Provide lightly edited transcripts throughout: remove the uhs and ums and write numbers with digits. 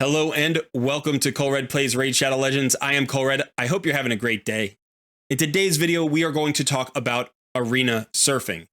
Hello and welcome to Colred Plays Raid Shadow Legends. I am Colred. I hope you're having a great day. In today's video, we are going to talk about arena surfing.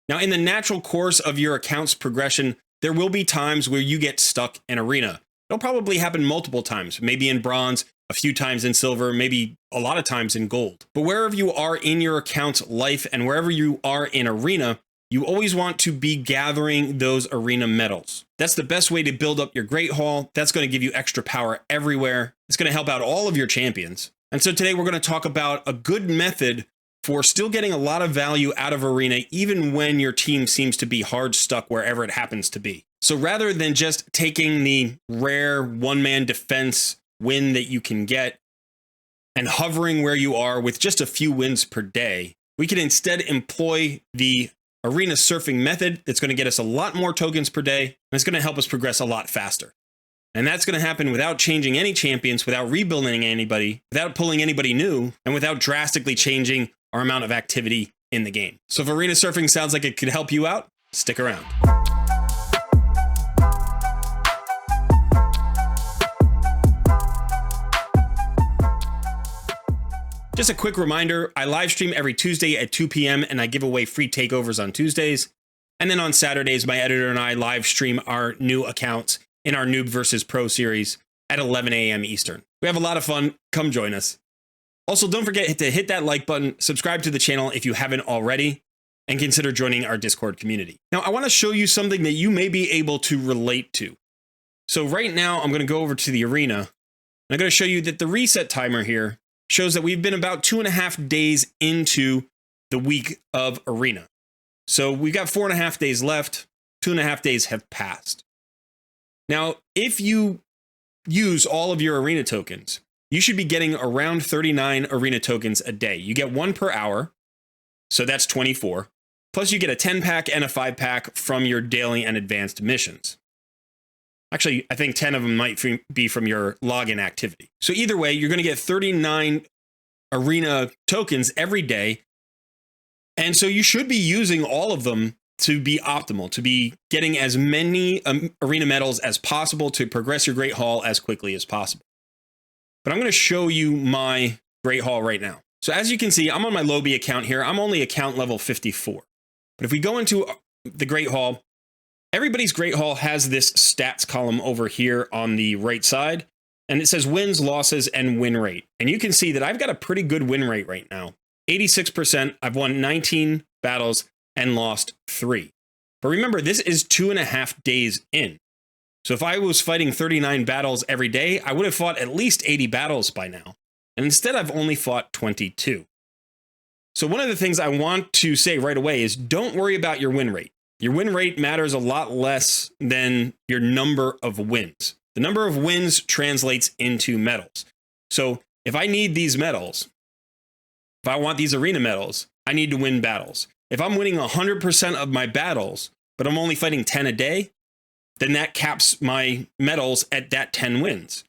Now, in the natural course of your account's progression, there will be times where you get stuck in arena. It'll probably happen multiple times, maybe in bronze, a few times in silver, maybe a lot of times in gold. But wherever you are in your account's life and wherever you are in arena, you always want to be gathering those arena medals. That's the best way to build up your Great Hall. That's going to give you extra power everywhere. It's going to help out all of your champions. And so today we're going to talk about a good method for still getting a lot of value out of arena, even when your team seems to be hard stuck wherever it happens to be. So rather than just taking the rare one-man defense win that you can get and hovering where you are with just a few wins per day, we can instead employ the arena surfing method that's going to get us a lot more tokens per day, and it's going to help us progress a lot faster. And that's going to happen without changing any champions, without rebuilding anybody, without pulling anybody new, and without drastically changing our amount of activity in the game. So if arena surfing sounds like it could help you out, stick around. Just a quick reminder, I live stream every Tuesday at 2 p.m. and I give away free takeovers on Tuesdays. And then on Saturdays, my editor and I live stream our new accounts in our Noob vs. Pro series at 11 a.m. Eastern. We have a lot of fun. Come join us. Also, don't forget to hit that like button, subscribe to the channel if you haven't already, and consider joining our Discord community. Now, I want to show you something that you may be able to relate to. So right now, I'm going to go over to the arena, and I'm going to show you that the reset timer here shows that we've been about 2.5 days into the week of arena. So we've got 4.5 days left. 2.5 days have passed. Now, if you use all of your arena tokens, you should be getting around 39 arena tokens a day. You get 1 per hour, so that's 24. Plus you get a 10-pack and a 5-pack from your daily and advanced missions. Actually, I think 10 of them might be from your login activity. So either way, you're going to get 39 arena tokens every day. And so you should be using all of them to be optimal, to be getting as many arena medals as possible to progress your Great Hall as quickly as possible. But I'm going to show you my Great Hall right now. So as you can see, I'm on my Lobby account here. I'm only account level 54. But if we go into the Great Hall, everybody's Great Hall has this stats column over here on the right side, and it says wins, losses, and win rate. And you can see that I've got a pretty good win rate right now. 86%, I've won 19 battles and lost 3. But remember, this is 2.5 days in. So if I was fighting 39 battles every day, I would have fought at least 80 battles by now. And instead, I've only fought 22. So one of the things I want to say right away is don't worry about your win rate. Your win rate matters a lot less than your number of wins. The number of wins translates into medals. So if I need these medals, if I want these arena medals, I need to win battles. If I'm winning 100% of my battles, but I'm only fighting 10 a day, then that caps my medals at that 10 wins.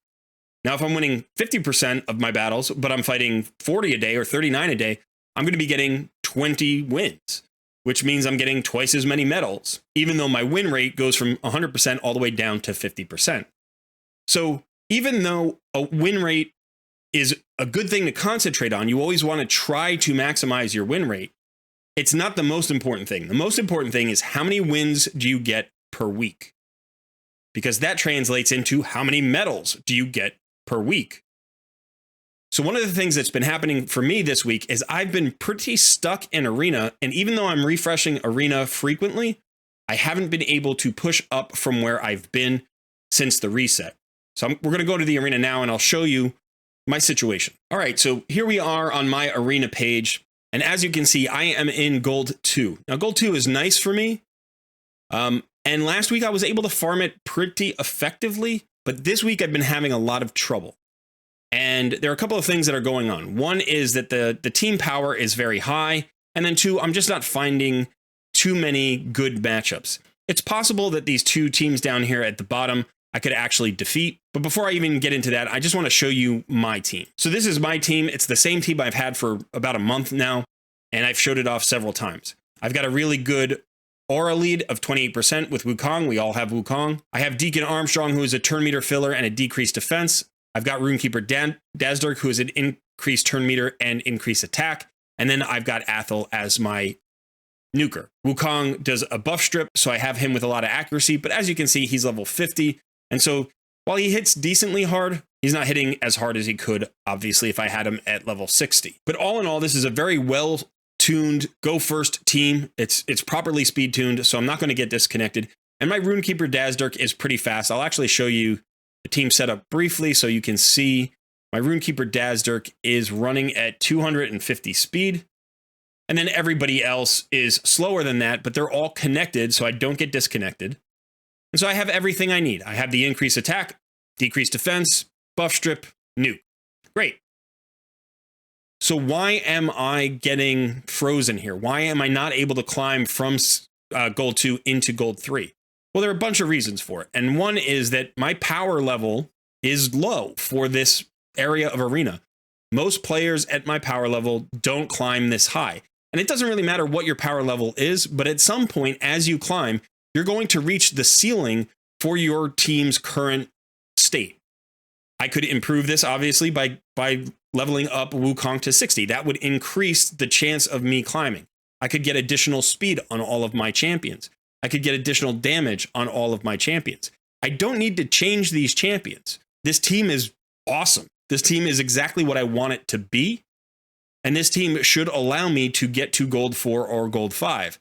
Now, if I'm winning 50% of my battles, but I'm fighting 40 a day or 39 a day, I'm going to be getting 20 wins, which means I'm getting twice as many medals, even though my win rate goes from 100% all the way down to 50%. So even though a win rate is a good thing to concentrate on, you always want to try to maximize your win rate. It's not the most important thing. The most important thing is how many wins do you get per week? Because that translates into how many medals do you get per week. So one of the things that's been happening for me this week is I've been pretty stuck in arena, and even though I'm refreshing arena frequently, I haven't been able to push up from where I've been since the reset. So we're going to go to the arena now and I'll show you my situation. All right, so here we are on my arena page. And as you can see, I am in Gold 2. Now, Gold 2 is nice for me. And last week I was able to farm it pretty effectively, but this week I've been having a lot of trouble. And there are a couple of things that are going on. One is that the team power is very high. And then 2, I'm just not finding too many good matchups. It's possible that these 2 teams down here at the bottom I could actually defeat. But before I even get into that, I just want to show you my team. So this is my team. It's the same team I've had for about a month now, and I've showed it off several times. I've got a really good aura lead of 28% with Wukong. We all have Wukong. I have Deacon Armstrong, who is a turn meter filler and a decreased defense. I've got Runekeeper Dazdurk, who is an increased turn meter and increased attack. And then I've got Athel as my nuker. Wukong does a buff strip, so I have him with a lot of accuracy. But as you can see, he's level 50. And so while he hits decently hard, he's not hitting as hard as he could, obviously, if I had him at level 60. But all in all, this is a very well-tuned go-first team. It's properly speed-tuned, so I'm not going to get disconnected. And my Runekeeper Dazdurk is pretty fast. I'll actually show you the team setup briefly so you can see my Runekeeper Dazdurk is running at 250 speed. And then everybody else is slower than that, but they're all connected, so I don't get disconnected. And so I have everything I need. I have the increased attack, decreased defense, buff strip, nuke. Great. So why am I getting frozen here? Why am I not able to climb from gold 2 into gold 3? Well, there are a bunch of reasons for it. And one is that my power level is low for this area of arena. Most players at my power level don't climb this high. And it doesn't really matter what your power level is, but at some point as you climb, you're going to reach the ceiling for your team's current state. I could improve this, obviously, by leveling up Wukong to 60. That would increase the chance of me climbing. I could get additional speed on all of my champions. I could get additional damage on all of my champions. I don't need to change these champions. This team is awesome. This team is exactly what I want it to be. And this team should allow me to get to gold 4 or gold 5.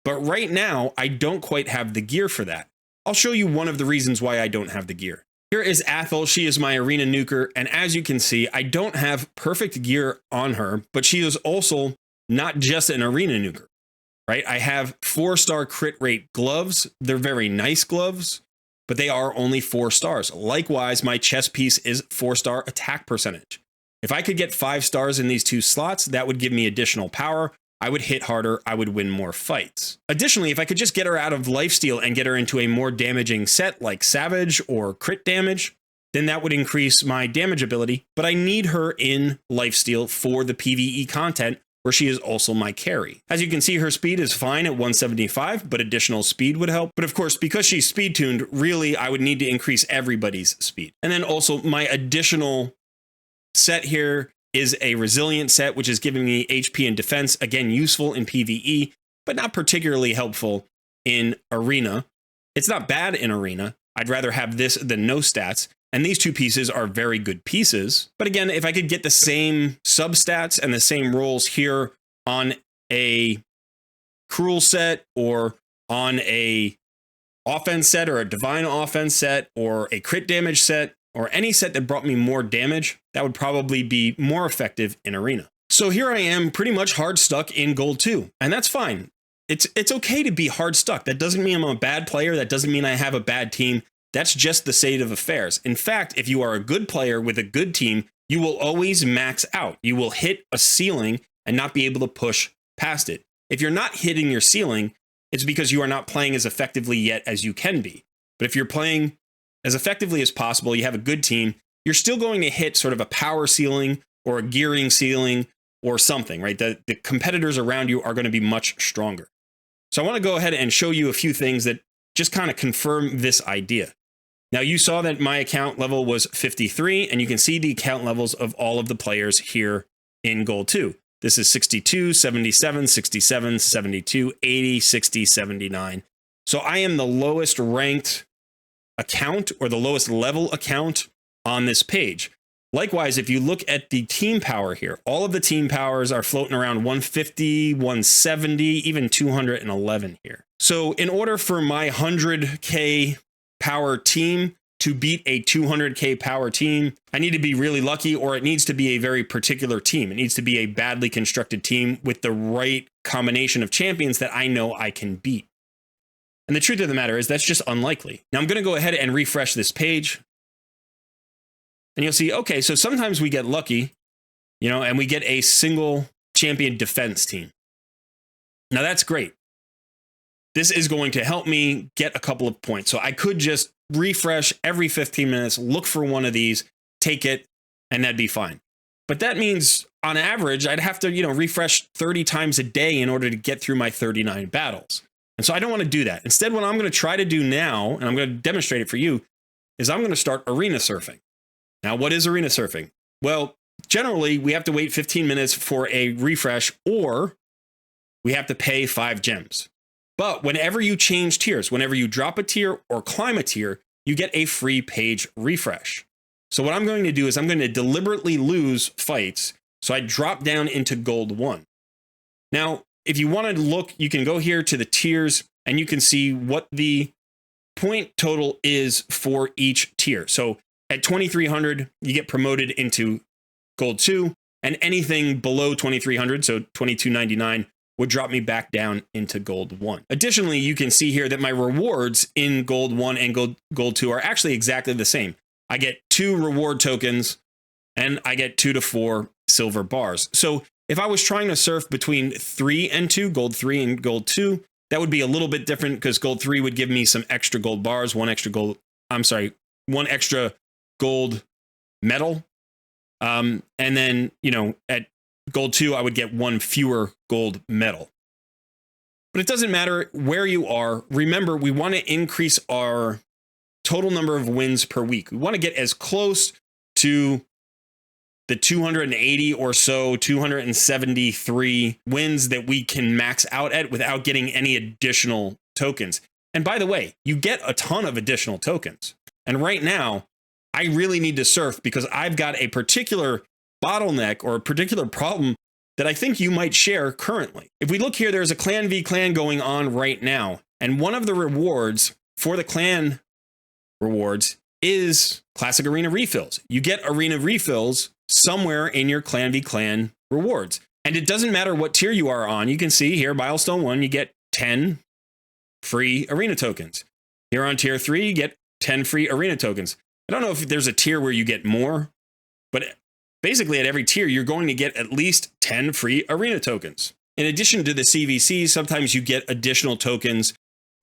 But right now, I don't quite have the gear for that. I'll show you one of the reasons why I don't have the gear. Here is Athel. She is my arena nuker. And as you can see, I don't have perfect gear on her, but she is also not just an arena nuker, right? I have 4-star crit rate gloves. They're very nice gloves, but they are only 4 stars. Likewise, my chest piece is 4-star attack percentage. If I could get 5 stars in these 2 slots, that would give me additional power. I would hit harder, I would win more fights. Additionally, if I could just get her out of lifesteal and get her into a more damaging set like Savage or crit damage, then that would increase my damage ability, but I need her in lifesteal for the PvE content where she is also my carry. As you can see, her speed is fine at 175, but additional speed would help. But of course, because she's speed tuned, really I would need to increase everybody's speed. And then also my additional set here is a resilient set, which is giving me HP and defense, again, useful in PvE, but not particularly helpful in arena. It's not bad in arena. I'd rather have this than no stats. And these 2 pieces are very good pieces. But again, if I could get the same substats and the same rolls here on a cruel set or on a offense set or a divine offense set or a crit damage set, or any set that brought me more damage, that would probably be more effective in arena. So here I am pretty much hard stuck in gold 2, and that's fine. It's okay to be hard stuck. That doesn't mean I'm a bad player. That doesn't mean I have a bad team. That's just the state of affairs. In fact, if you are a good player with a good team, you will always max out. You will hit a ceiling and not be able to push past it. If you're not hitting your ceiling, it's because you are not playing as effectively yet as you can be. But if you're playing as effectively as possible, you have a good team, you're still going to hit sort of a power ceiling or a gearing ceiling or something, right? The competitors around you are going to be much stronger. So I want to go ahead and show you a few things that just kind of confirm this idea. Now you saw that my account level was 53, and you can see the account levels of all of the players here in Gold 2. This is 62, 77, 67, 72, 80, 60, 79. So I am the lowest ranked account or the lowest level account on this page. Likewise, if you look at the team power here, all of the team powers are floating around 150, 170, even 211 here. So in order for my 100K power team to beat a 200K power team, I need to be really lucky, or it needs to be a very particular team. It needs to be a badly constructed team with the right combination of champions that I know I can beat. And the truth of the matter is that's just unlikely. Now I'm going to go ahead and refresh this page. And you'll see, okay, so sometimes we get lucky, you know, and we get a single champion defense team. Now that's great. This is going to help me get a couple of points. So I could just refresh every 15 minutes, look for one of these, take it, and that'd be fine. But that means on average, I'd have to, refresh 30 times a day in order to get through my 39 battles. And so I don't want to do that. Instead, what I'm going to try to do now, and I'm going to demonstrate it for you, is I'm going to start arena surfing. Now, what is arena surfing? Well, generally, we have to wait 15 minutes for a refresh, or we have to pay 5 gems. But whenever you change tiers, whenever you drop a tier or climb a tier, you get a free page refresh. So what I'm going to do is I'm going to deliberately lose fights. So I drop down into gold 1. Now, if you want to look, you can go here to the tiers and you can see what the point total is for each tier. So at 2,300, you get promoted into gold 2, and anything below 2,300, so 2,299, would drop me back down into gold 1. Additionally, you can see here that my rewards in gold 1 and gold 2 are actually exactly the same. I get 2 reward tokens and I get 2 to 4 silver bars. So if I was trying to surf between 3 and 2, gold 3 and gold 2, that would be a little bit different because gold 3 would give me some extra gold bars, one extra gold medal. And then, at gold 2, I would get 1 fewer gold medal. But it doesn't matter where you are. Remember, we want to increase our total number of wins per week. We want to get as close to the 280 or so, 273 wins that we can max out at without getting any additional tokens. And by the way, you get a ton of additional tokens. And right now, I really need to surf because I've got a particular bottleneck or a particular problem that I think you might share currently. If we look here, there's a clan v clan going on right now. And one of the rewards for the clan rewards is classic arena refills. You get arena refills somewhere in your clan v clan rewards. And it doesn't matter what tier you are on. You can see here, milestone 1, you get 10 free arena tokens. Here on tier 3, you get 10 free arena tokens. I don't know if there's a tier where you get more, but basically at every tier, you're going to get at least 10 free arena tokens. In addition to the CVC, sometimes you get additional tokens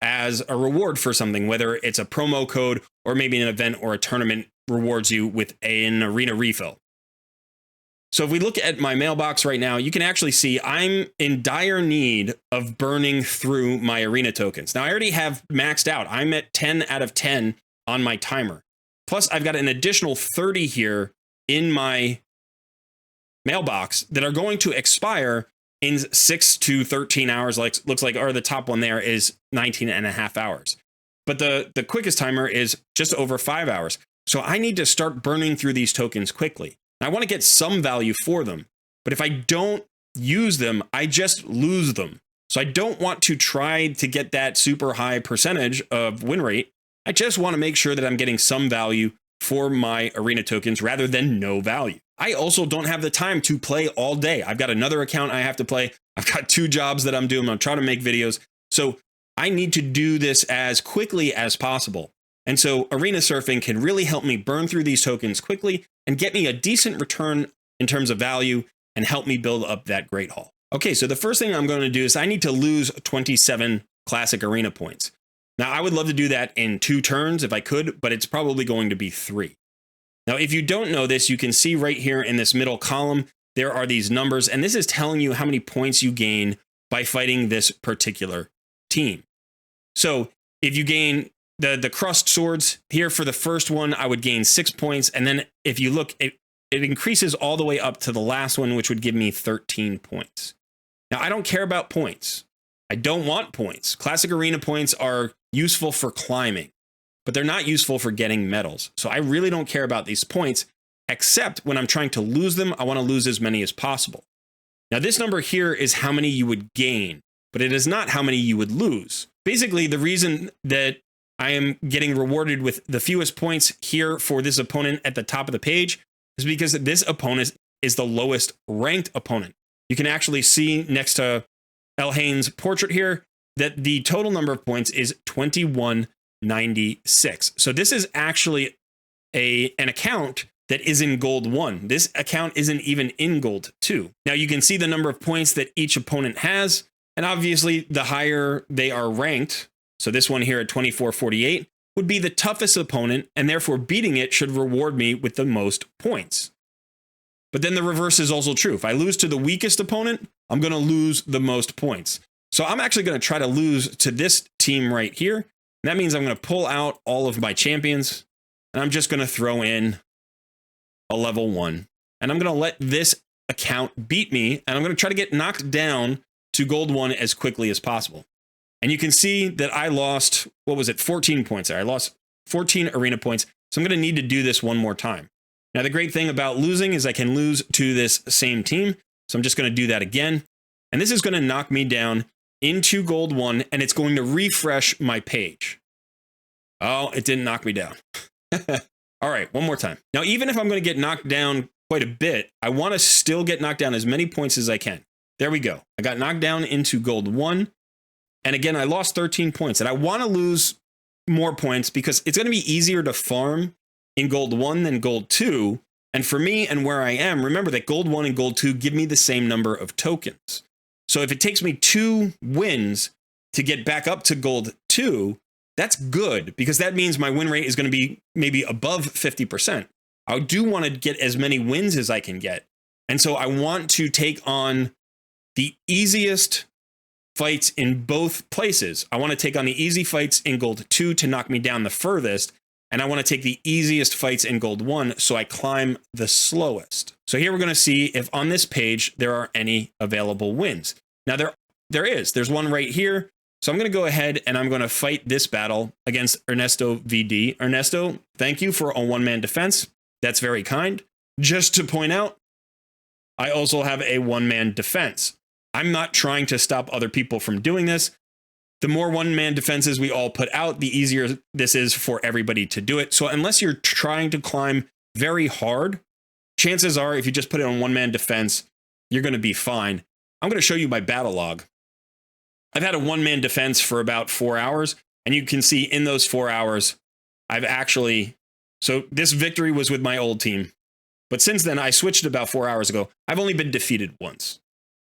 as a reward for something, whether it's a promo code or maybe an event or a tournament rewards you with an arena refill. So if we look at my mailbox right now, you can actually see I'm in dire need of burning through my arena tokens. Now I already have maxed out. I'm at 10 out of 10 on my timer. Plus I've got an additional 30 here in my mailbox that are going to expire in 6 to 13 hours, looks like, or the top one there is 19 and a half hours. But the quickest timer is just over 5 hours. So I need to start burning through these tokens quickly. I want to get some value for them, but if I don't use them, I just lose them. So I don't want to try to get that super high percentage of win rate. I just want to make sure that I'm getting some value for my arena tokens rather than no value. I also don't have the time to play all day. I've got another account I have to play. I've got 2 jobs that I'm doing. I'm trying to make videos. So I need to do this as quickly as possible. And so arena surfing can really help me burn through these tokens quickly and get me a decent return in terms of value and help me build up that great haul. Okay, so the first thing I'm going to do is I need to lose 27 classic arena points. Now, I would love to do that in 2 turns if I could, but it's probably going to be 3. Now, if you don't know this, you can see right here in this middle column, there are these numbers, and this is telling you how many points you gain by fighting this particular team. So if you gain the crust swords here for the first one, I would gain 6 points. And then if you look, it increases all the way up to the last one, which would give me 13 points. Now, I don't care about points. I don't want points. Classic arena points are useful for climbing, but they're not useful for getting medals. So I really don't care about these points, except when I'm trying to lose them, I want to lose as many as possible. Now, this number here is how many you would gain, but it is not how many you would lose. Basically, the reason that I am getting rewarded with the fewest points here for this opponent at the top of the page is because this opponent is the lowest ranked opponent. You can actually see next to Elhane's portrait here that the total number of points is 2196. So this is actually an account that is in gold 1. This account isn't even in gold 2. Now you can see the number of points that each opponent has, and obviously the higher they are ranked, so this one here at 2448 would be the toughest opponent, and therefore beating it should reward me with the most points. But then the reverse is also true. If I lose to the weakest opponent, I'm going to lose the most points. So I'm actually going to try to lose to this team right here. And that means I'm going to pull out all of my champions, and I'm just going to throw in a level 1. And I'm going to let this account beat me, and I'm going to try to get knocked down to gold 1 as quickly as possible. And you can see that I lost, 14 points there. I lost 14 arena points. So I'm going to need to do this one more time. Now, the great thing about losing is I can lose to this same team. So I'm just going to do that again. And this is going to knock me down into gold 1, and it's going to refresh my page. Oh, it didn't knock me down. All right, one more time. Now, even if I'm going to get knocked down quite a bit, I want to still get knocked down as many points as I can. There we go. I got knocked down into gold 1. And again, I lost 13 points. And I want to lose more points because it's going to be easier to farm in gold 1 than gold 2. And for me and where I am, remember that gold 1 and gold 2 give me the same number of tokens. So if it takes me 2 wins to get back up to gold 2, that's good because that means my win rate is going to be maybe above 50%. I do want to get as many wins as I can get. And so I want to take on the easiest fights in both places. I want to take on the easy fights in gold 2 to knock me down the furthest. And I want to take the easiest fights in gold 1 so I climb the slowest. So here we're going to see if on this page there are any available wins. Now there's one right here. So I'm going to go ahead and I'm going to fight this battle against Ernesto VD. Ernesto, thank you for a one-man defense. That's very kind. Just to point out, I also have a one-man defense. I'm not trying to stop other people from doing this. The more one-man defenses we all put out, the easier this is for everybody to do it. So unless you're trying to climb very hard, chances are if you just put it on one-man defense, you're going to be fine. I'm going to show you my battle log. I've had a one-man defense for about 4 hours, and you can see in those 4 hours, so this victory was with my old team. But since then, I switched about 4 hours ago. I've only been defeated once.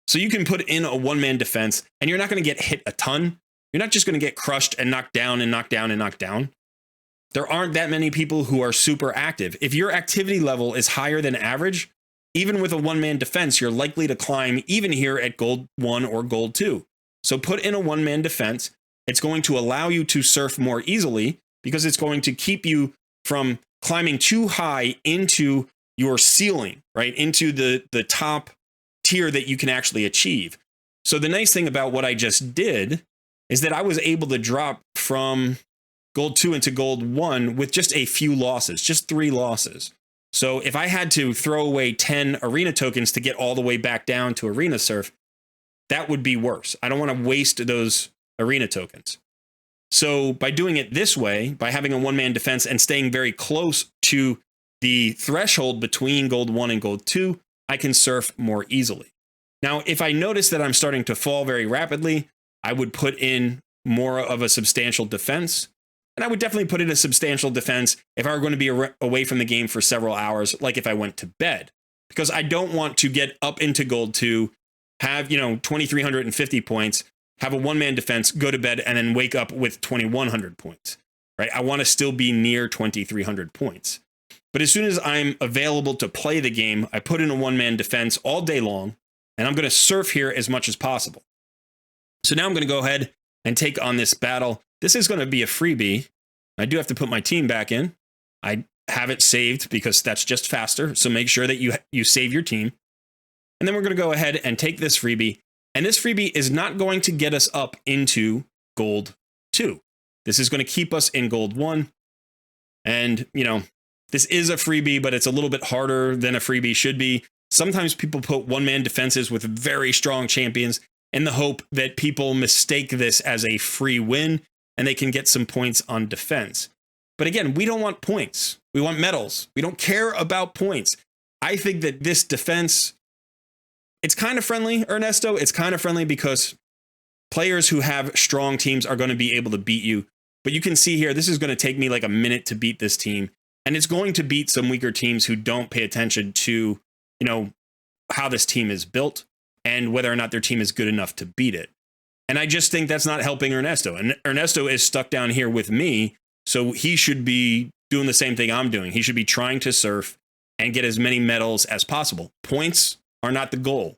So you can put in a one-man defense, and you're not going to get hit a ton. You're not just going to get crushed and knocked down and knocked down and knocked down. There aren't that many people who are super active. If your activity level is higher than average, even with a one-man defense, you're likely to climb even here at gold 1 or gold 2. So put in a one-man defense. It's going to allow you to surf more easily because it's going to keep you from climbing too high into your ceiling, right? Into the top tier that you can actually achieve. So the nice thing about what I just did is that I was able to drop from gold 2 into gold 1 with just a few losses, just 3 losses. So if I had to throw away 10 arena tokens to get all the way back down to arena surf, that would be worse. I don't want to waste those arena tokens. So by doing it this way, by having a one-man defense and staying very close to the threshold between gold 1 and gold 2, I can surf more easily. Now, if I notice that I'm starting to fall very rapidly, I would put in more of a substantial defense. And I would definitely put in a substantial defense if I were going to be away from the game for several hours, like if I went to bed. Because I don't want to get up into gold 2, have, 2,350 points, have a one-man defense, go to bed, and then wake up with 2,100 points, right? I want to still be near 2,300 points. But as soon as I'm available to play the game, I put in a one-man defense all day long, and I'm going to surf here as much as possible. So now I'm going to go ahead and take on this battle. This is going to be a freebie. I do have to put my team back in. I have it saved because that's just faster. So make sure that you save your team. And then we're going to go ahead and take this freebie. And this freebie is not going to get us up into gold 2. This is going to keep us in gold 1. And, this is a freebie, but it's a little bit harder than a freebie should be. Sometimes people put one-man defenses with very strong champions in the hope that people mistake this as a free win and they can get some points on defense. But again, we don't want points. We want medals. We don't care about points. I think that this defense, it's kind of friendly, Ernesto. It's kind of friendly because players who have strong teams are going to be able to beat you. But you can see here, this is going to take me like a minute to beat this team. And it's going to beat some weaker teams who don't pay attention to, how this team is built and whether or not their team is good enough to beat it. And I just think that's not helping Ernesto. And Ernesto is stuck down here with me. So he should be doing the same thing I'm doing. He should be trying to surf and get as many medals as possible. Points are not the goal.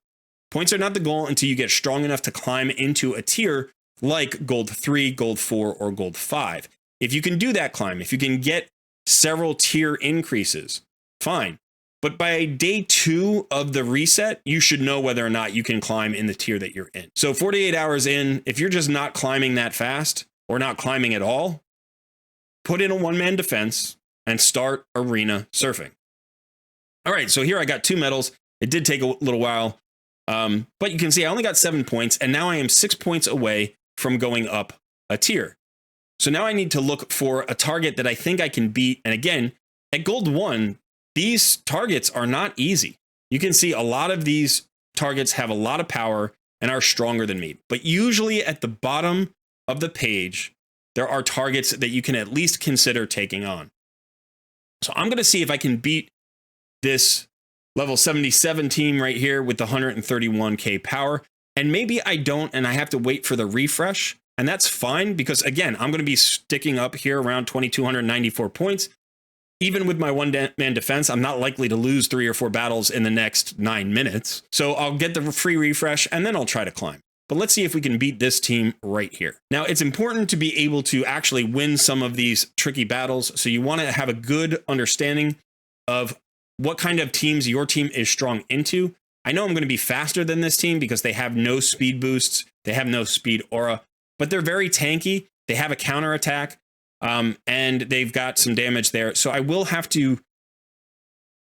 Points are not the goal until you get strong enough to climb into a tier like gold 3, gold 4, or gold 5. If you can do that climb, if you can get several tier increases, fine. But by day 2 of the reset, you should know whether or not you can climb in the tier that you're in. So 48 hours in, if you're just not climbing that fast or not climbing at all, put in a one-man defense and start arena surfing. All right, so here I got 2 medals. It did take a little while, but you can see I only got 7 points, and now I am 6 points away from going up a tier. So now I need to look for a target that I think I can beat. And again, at gold 1, these targets are not easy. You can see a lot of these targets have a lot of power and are stronger than me. But usually at the bottom of the page, there are targets that you can at least consider taking on. So I'm going to see if I can beat this level 77 team right here with the 131k power. And maybe I don't, and I have to wait for the refresh. And that's fine because, again, I'm going to be sticking up here around 2,294 points. Even with my one-man defense, I'm not likely to lose 3 or 4 battles in the next 9 minutes. So I'll get the free refresh, and then I'll try to climb. But let's see if we can beat this team right here. Now, it's important to be able to actually win some of these tricky battles. So you want to have a good understanding of what kind of teams your team is strong into. I know I'm going to be faster than this team because they have no speed boosts. They have no speed aura, but they're very tanky. They have a counter attack. And they've got some damage there. So I will have to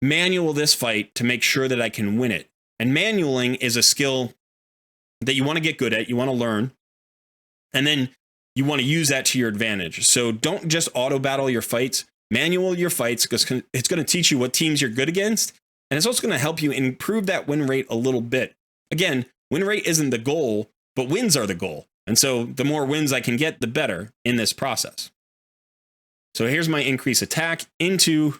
manual this fight to make sure that I can win it. And manualing is a skill that you want to get good at, you want to learn, and then you want to use that to your advantage. So don't just auto battle your fights, manual your fights, because it's going to teach you what teams you're good against. And it's also going to help you improve that win rate a little bit. Again, win rate isn't the goal, but wins are the goal. And so the more wins I can get, the better in this process. So here's my increase attack into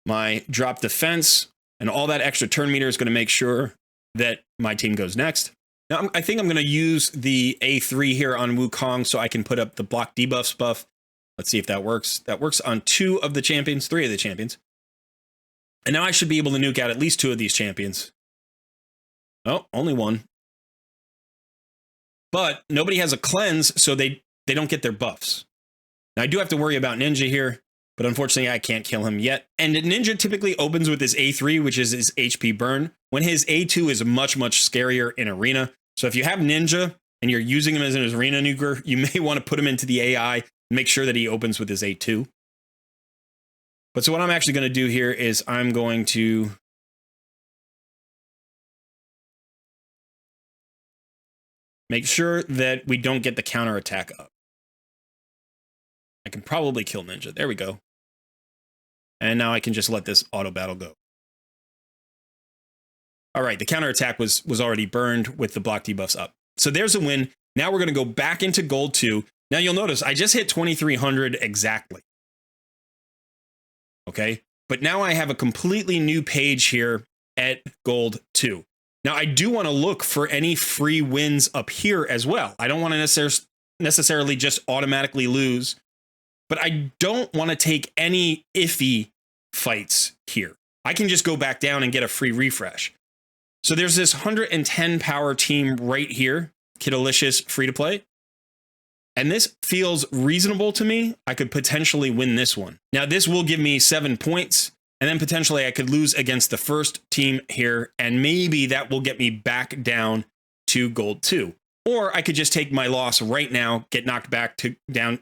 my drop defense, and all that extra turn meter is going to make sure that my team goes next. Now, I think I'm going to use the A3 here on Wukong so I can put up the block debuffs buff. Let's see if that works. That works on 2 of the champions, 3 of the champions. And now I should be able to nuke out at least 2 of these champions. Oh, only 1. But nobody has a cleanse, so they don't get their buffs. Now, I do have to worry about Ninja here, but unfortunately, I can't kill him yet. And Ninja typically opens with his A3, which is his HP burn, when his A2 is much, much scarier in Arena. So if you have Ninja and you're using him as an Arena nuker, you may want to put him into the AI and make sure that he opens with his A2. But so what I'm actually going to do here is I'm going to make sure that we don't get the counter attack up. I can probably kill Ninja. There we go. And now I can just let this auto battle go. All right, the counterattack was already burned with the block debuffs up. So there's a win. Now we're going to go back into gold 2. Now you'll notice I just hit 2,300 exactly. Okay, but now I have a completely new page here at gold 2. Now I do want to look for any free wins up here as well. I don't want to necessarily just automatically lose, but I don't want to take any iffy fights here. I can just go back down and get a free refresh. So there's this 110 power team right here, Kidalicious free to play. And this feels reasonable to me. I could potentially win this one. Now this will give me 7 points, and then potentially I could lose against the first team here, and maybe that will get me back down to gold 2. Or I could just take my loss right now, get knocked back down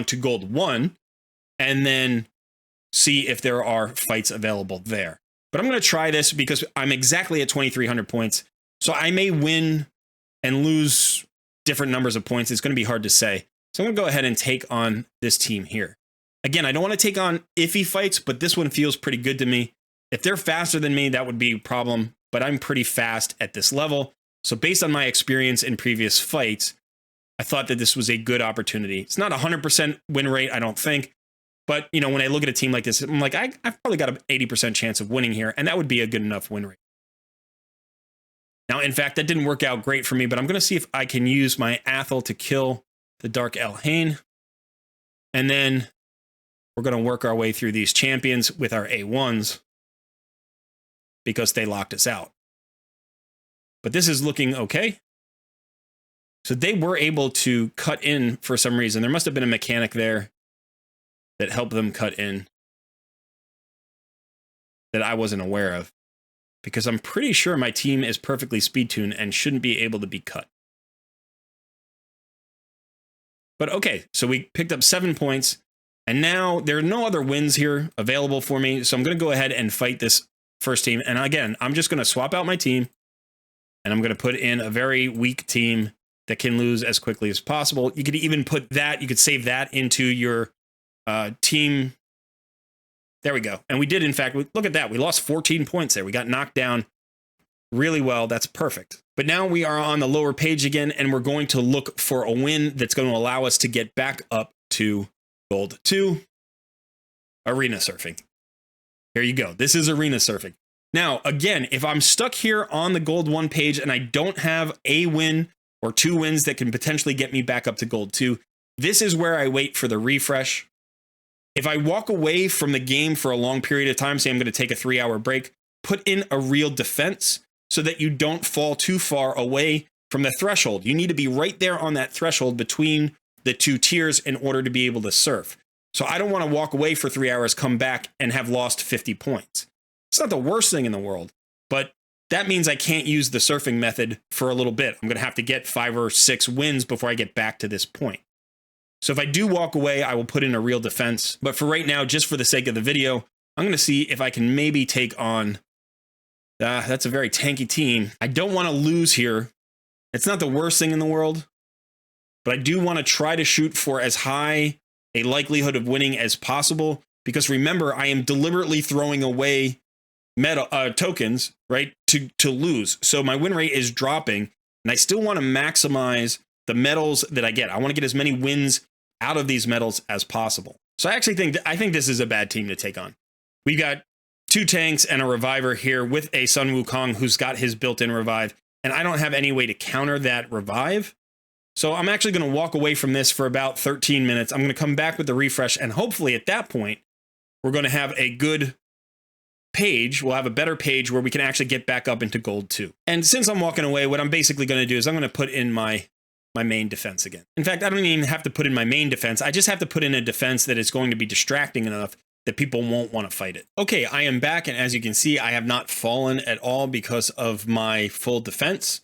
to gold 1, and then see if there are fights available there. But I'm going to try this because I'm exactly at 2,300 points. So I may win and lose different numbers of points. It's going to be hard to say. So I'm going to go ahead and take on this team here. Again, I don't want to take on iffy fights, but this one feels pretty good to me. If they're faster than me, that would be a problem, but I'm pretty fast at this level. So based on my experience in previous fights, I thought that this was a good opportunity. It's not a 100% win rate, I don't think. But, you know, when I look at a team like this, I'm like, I've probably got an 80% chance of winning here, and that would be a good enough win rate. Now, in fact, that didn't work out great for me, but I'm going to see if I can use my Athel to kill the Dark Elhain. And then we're going to work our way through these champions with our A1s. because they locked us out. But this is looking okay. So they were able to cut in for some reason. There must have been a mechanic there that helped them cut in that I wasn't aware of, because I'm pretty sure my team is perfectly speed tuned and shouldn't be able to be cut. But okay, so we picked up 7 points, and now there are no other wins here available for me. So I'm going to go ahead and fight this first team. And again, I'm just going to swap out my team, and I'm going to put in a very weak team that can lose as quickly as possible. You could even put that, you could save that into your team. There we go. And we did, in fact, look at that. We lost 14 points there. We got knocked down really well. That's perfect. But now we are on the lower page again, and we're going to look for a win that's going to allow us to get back up to gold 2, arena surfing. Here you go. This is arena surfing. Now, again, if I'm stuck here on the gold 1 page and I don't have a win or 2 wins that can potentially get me back up to gold 2, this is where I wait for the refresh. If I walk away from the game for a long period of time, say I'm going to take a 3-hour break, put in a real defense so that you don't fall too far away from the threshold. You need to be right there on that threshold between the 2 tiers in order to be able to surf. So I don't want to walk away for 3 hours, come back, and have lost 50 points. It's not the worst thing in the world, but that means I can't use the surfing method for a little bit. I'm going to have to get 5 or 6 wins before I get back to this point. So if I do walk away, I will put in a real defense. But for right now, just for the sake of the video, I'm going to see if I can maybe take on... that's a very tanky team. I don't want to lose here. It's not the worst thing in the world, but I do want to try to shoot for as high a likelihood of winning as possible. Because remember, I am deliberately throwing away tokens, right, to lose. So my win rate is dropping, and I still want to maximize the medals that I get. I want to get as many wins out of these medals as possible. So I think this is a bad team to take on. We've got 2 tanks and a reviver here with a Sun Wukong who's got his built-in revive, and I don't have any way to counter that revive. So I'm actually going to walk away from this for about 13 minutes. I'm going to come back with the refresh, and hopefully at that point, we're going to have a good page. We'll have a better page where we can actually get back up into gold 2. And since I'm walking away, what I'm basically going to do is I'm going to put in my main defense again. In fact, I don't even have to put in my main defense. I just have to put in a defense that is going to be distracting enough that people won't want to fight it. Okay, I am back, and as you can see, I have not fallen at all because of my full defense.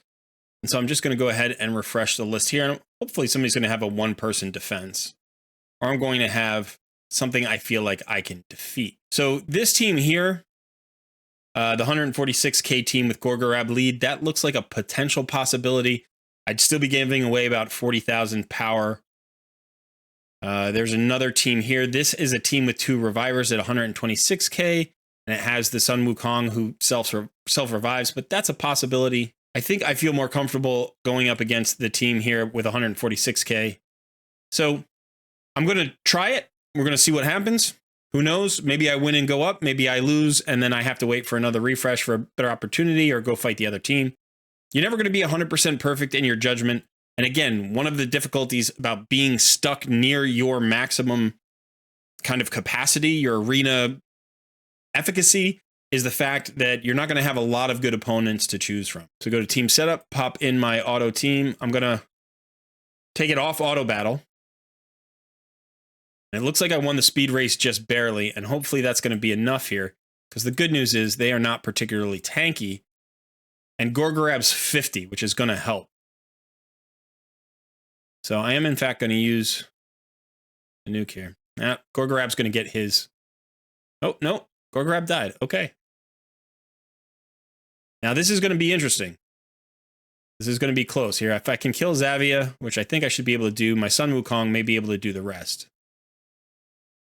And so I'm just going to go ahead and refresh the list here, and hopefully somebody's going to have a 1-person defense, or I'm going to have something I feel like I can defeat. So this team here, the 146k team with Gorgorab lead, that looks like a potential possibility. I'd still be giving away about 40,000 power. There's another team here. This is a team with 2 revivers at 126k, and it has the Sun Wukong who self-revives, but that's a possibility. I think I feel more comfortable going up against the team here with 146k. So I'm going to try it. We're going to see what happens. Who knows? Maybe I win and go up. Maybe I lose, and then I have to wait for another refresh for a better opportunity or go fight the other team. You're never going to be 100% perfect in your judgment. And again, one of the difficulties about being stuck near your maximum kind of capacity, your arena efficacy, is the fact that you're not going to have a lot of good opponents to choose from. So go to team setup, pop in my auto team. I'm going to take it off auto battle. And it looks like I won the speed race just barely, and hopefully that's going to be enough here, because the good news is they are not particularly tanky. And Gorgorab's 50, which is going to help. So I am, in fact, going to use a nuke here. Gorgorab's going to get his... Oh, no. Gorgorab died. Okay. Now, this is going to be interesting. This is going to be close here. If I can kill Xavia, which I think I should be able to do, my Sun Wukong may be able to do the rest.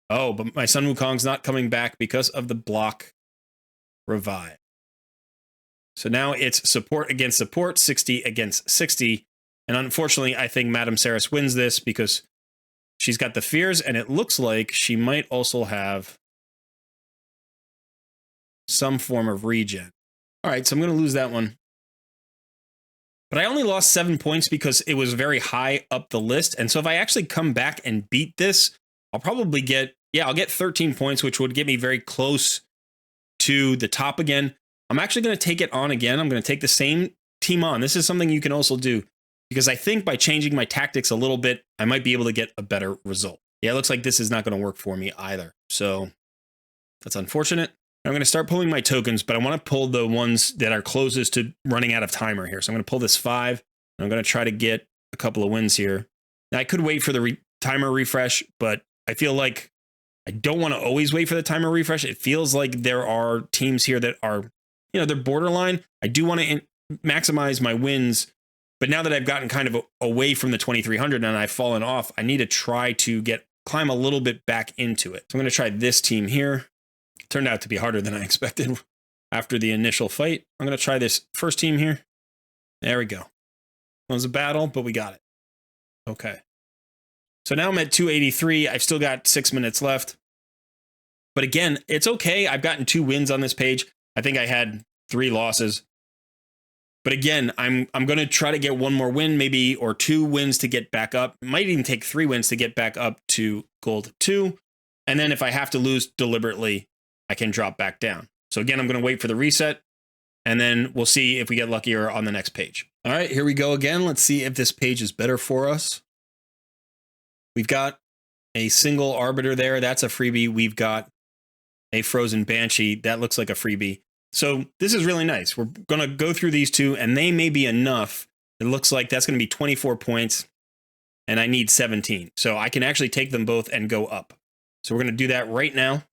Oh, but my Sun Wukong's not coming back because of the block revive. So now it's support against support, 60 against 60. And unfortunately, I think Madame Saris wins this because she's got the fears, and it looks like she might also have some form of regen. All right, so I'm going to lose that one. But I only lost 7 points because it was very high up the list. And so if I actually come back and beat this, I'll probably get, I'll get 13 points, which would get me very close to the top again. I'm actually going to take it on again. I'm going to take the same team on. This is something you can also do because I think by changing my tactics a little bit, I might be able to get a better result. Yeah, it looks like this is not going to work for me either. So that's unfortunate. I'm going to start pulling my tokens, but I want to pull the ones that are closest to running out of timer here. So I'm going to pull this 5, and I'm going to try to get a couple of wins here. Now, I could wait for the timer refresh, but I feel like I don't want to always wait for the timer refresh. It feels like there are teams here that are, they're borderline. I do want to maximize my wins, but now that I've gotten kind of away from the 2300 and I've fallen off, I need to try to climb a little bit back into it. So I'm going to try this team here. It turned out to be harder than I expected after the initial fight. I'm going to try this first team here. There we go. It was a battle, but we got it. Okay. So now I'm at 283. I've still got 6 minutes left. But again, it's okay. I've gotten 2 wins on this page. I think I had 3 losses. But again, I'm going to try to get 1 more win, maybe, or 2 wins to get back up. It might even take 3 wins to get back up to gold 2. And then if I have to lose deliberately, I can drop back down. So again, I'm going to wait for the reset, and then we'll see if we get luckier on the next page. All right, here we go again. Let's see if this page is better for us. We've got a single arbiter there. That's a freebie. We've got a frozen banshee. That looks like a freebie. So this is really nice. We're going to go through these 2, and they may be enough. It looks like that's going to be 24 points, and I need 17. So I can actually take them both and go up. So we're going to do that right now.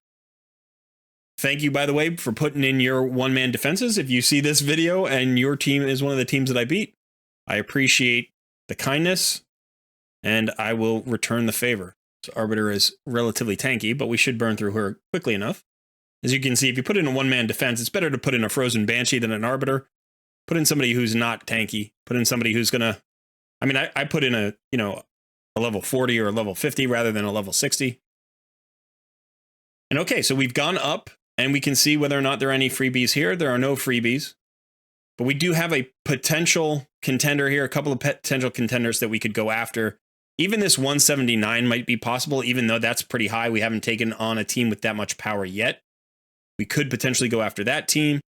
Thank you, by the way, for putting in your one-man defenses. If you see this video and your team is one of the teams that I beat, I appreciate the kindness, and I will return the favor. So Arbiter is relatively tanky, but we should burn through her quickly enough. As you can see, if you put in a one-man defense, it's better to put in a frozen banshee than an arbiter. Put in somebody who's not tanky. Put in somebody who's gonna. I mean, I put in a level 40 or a level 50 rather than a level 60. And okay, so we've gone up, and we can see whether or not there are any freebies here. There are no freebies, but we do have a potential contender here. A couple of potential contenders that we could go after. Even this 179 might be possible, even though that's pretty high. We haven't taken on a team with that much power yet. We could potentially go after that team.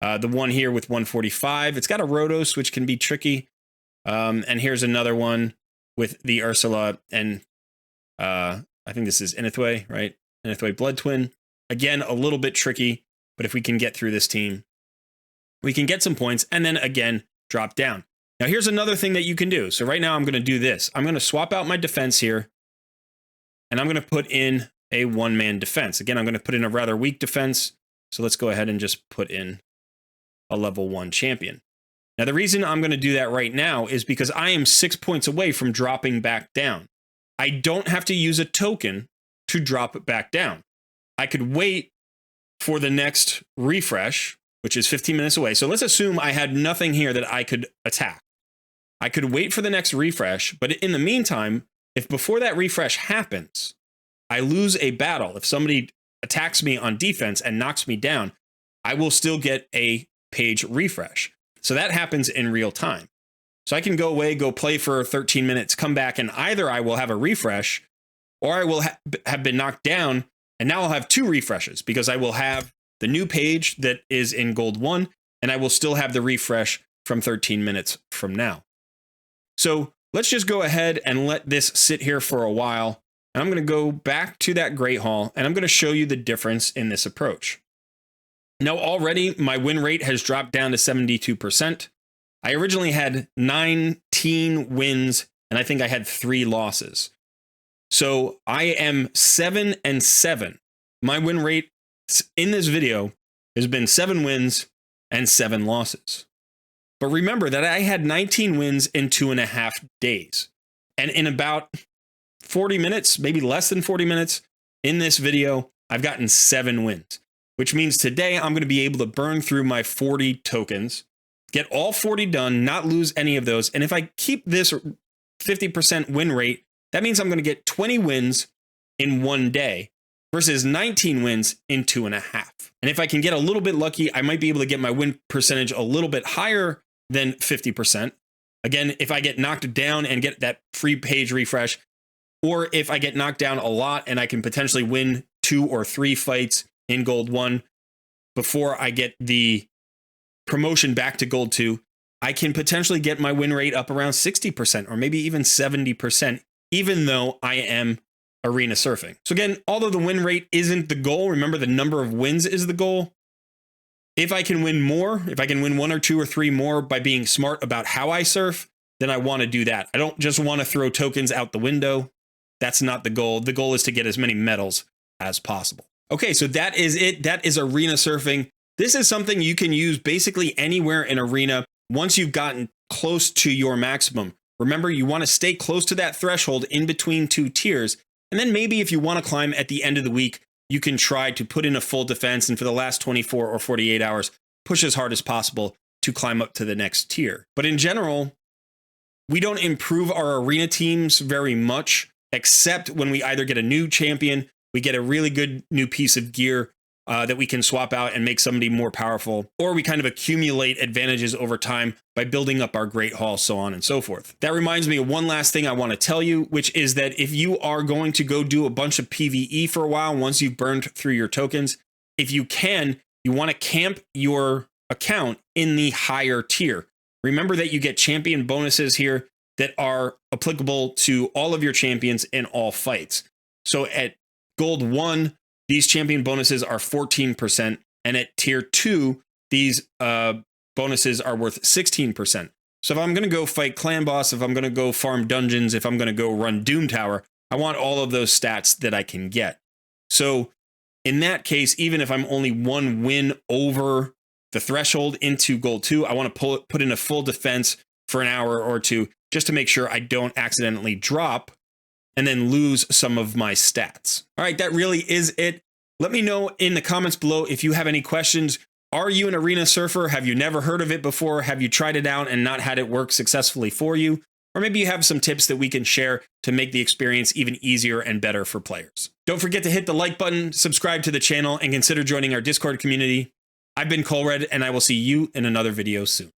The one here with 145, it's got a Rhodos, which can be tricky. And here's another one with the Ursula and I think this is Inithway, right? Inithway Blood Twin. Again, a little bit tricky, but if we can get through this team, we can get some points and then again, drop down. Now, here's another thing that you can do. So right now I'm going to do this. I'm going to swap out my defense here, and I'm going to put in a one-man defense. Again, I'm going to put in a rather weak defense. So let's go ahead and just put in a level 1 champion. Now, the reason I'm going to do that right now is because I am 6 points away from dropping back down. I don't have to use a token to drop back down. I could wait for the next refresh, which is 15 minutes away. So let's assume I had nothing here that I could attack. I could wait for the next refresh, but in the meantime, if before that refresh happens, I lose a battle, if somebody attacks me on defense and knocks me down, I will still get a page refresh. So that happens in real time. So I can go away, go play for 13 minutes, come back, and either I will have a refresh or I will have been knocked down, and now I'll have 2 refreshes because I will have the new page that is in gold 1, and I will still have the refresh from 13 minutes from now. So let's just go ahead and let this sit here for a while. And I'm going to go back to that Great Hall, and I'm going to show you the difference in this approach. Now, already my win rate has dropped down to 72%. I originally had 19 wins, and I think I had 3 losses. So I am 7-7. My win rate in this video has been 7 wins and 7 losses. But remember that I had 19 wins in 2.5 days. And in about 40 minutes, maybe less than 40 minutes in this video, I've gotten 7 wins, which means today I'm going to be able to burn through my 40 tokens, get all 40 done, not lose any of those. And if I keep this 50% win rate, that means I'm going to get 20 wins in 1 day versus 19 wins in 2.5. And if I can get a little bit lucky, I might be able to get my win percentage a little bit higher than 50%. Again, if I get knocked down and get that free page refresh, or if I get knocked down a lot and I can potentially win 2 or 3 fights in gold 1 before I get the promotion back to Gold 2, I can potentially get my win rate up around 60% or maybe even 70%, even though I am arena surfing. So again, although the win rate isn't the goal, remember the number of wins is the goal. If I can win more, if I can win 1 or 2 or 3 more by being smart about how I surf, then I want to do that. I don't just want to throw tokens out the window. That's not the goal. The goal is to get as many medals as possible. Okay, so that is it. That is arena surfing. This is something you can use basically anywhere in arena once you've gotten close to your maximum. Remember, you want to stay close to that threshold in between 2 tiers. And then maybe if you want to climb at the end of the week, you can try to put in a full defense and for the last 24 or 48 hours, push as hard as possible to climb up to the next tier. But in general, we don't improve our arena teams very much, except when we either get a new champion, we get a really good new piece of gear that we can swap out and make somebody more powerful, or we kind of accumulate advantages over time by building up our great hall, so on and so forth. That reminds me of one last thing I want to tell you, which is that if you are going to go do a bunch of PvE for a while, once you've burned through your tokens, if you can, you want to camp your account in the higher tier. Remember that you get champion bonuses here that are applicable to all of your champions in all fights. So at Gold 1, these champion bonuses are 14%, and at tier 2, these bonuses are worth 16%. So if I'm going to go fight clan boss, if I'm going to go farm dungeons, if I'm going to go run Doom Tower, I want all of those stats that I can get. So in that case, even if I'm only 1 win over the threshold into Gold 2, I want to put in a full defense for an hour or 2 just to make sure I don't accidentally drop and then lose some of my stats. All right, that really is it. Let me know in the comments below if you have any questions. Are you an arena surfer? Have you never heard of it before? Have you tried it out and not had it work successfully for you? Or maybe you have some tips that we can share to make the experience even easier and better for players. Don't forget to hit the like button, subscribe to the channel, and consider joining our Discord community. I've been Colred, and I will see you in another video soon.